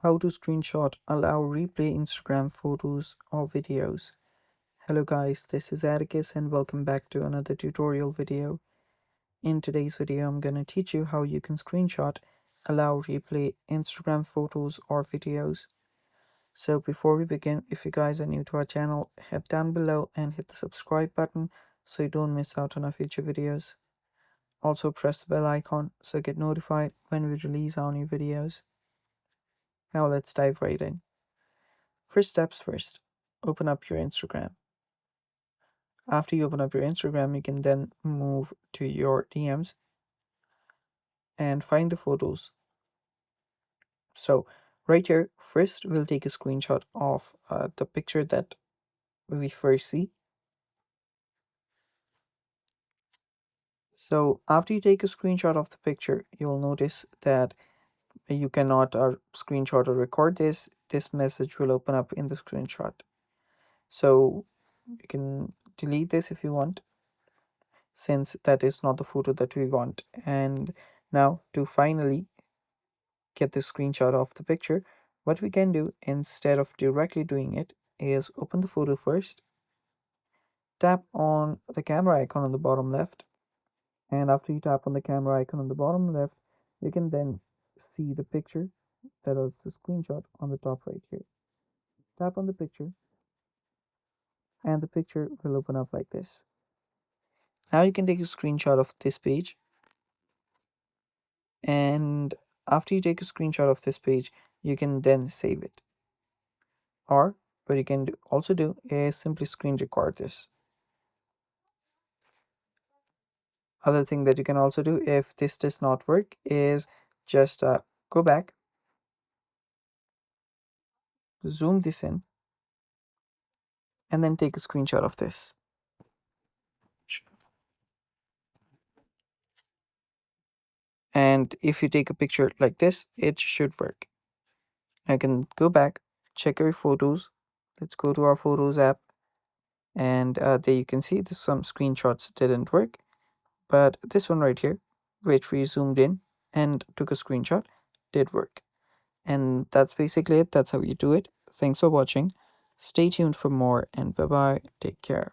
How to screenshot allow replay Instagram photos or videos. Hello guys, this is Atticus and welcome back to another tutorial video. In today's video, I'm gonna teach you how you can screenshot allow replay Instagram photos or videos. So before we begin, if you guys are new to our channel, head down below and hit the subscribe button so you don't miss out on our future videos. Also press the bell icon so you get notified when we release our new videos. Now let's dive right in. First steps first, open up your Instagram. After you open up your Instagram, you can then move to your DMs and find the photos. So right here, first we'll take a screenshot of the picture that we first see. So after you take a screenshot of the picture, you'll notice that you cannot screenshot or record this. This message will open up in the screenshot. So you can delete this if you want, since that is not the photo that we want. And now to finally get the screenshot of the picture, what we can do instead of directly doing it is open the photo first, tap on the camera icon on the bottom left, and after you tap on the camera icon on the bottom left, you can then see the picture that is the screenshot on the top right here. Tap on the picture and the picture will open up like this. Now you can take a screenshot of this page, and after you take a screenshot of this page, you can then save it. Or what you can also do is simply screen record this. Other thing that you can also do if this does not work is just go back, zoom this in, and then take a screenshot of this. And if you take a picture like this, it should work. I can go back, check your photos. Let's go to our Photos app, and there you can see some screenshots didn't work, but this one right here, which we zoomed in and took a screenshot, did work. And that's basically it. That's how you do it. Thanks for watching. Stay tuned for more, and bye bye. Take care.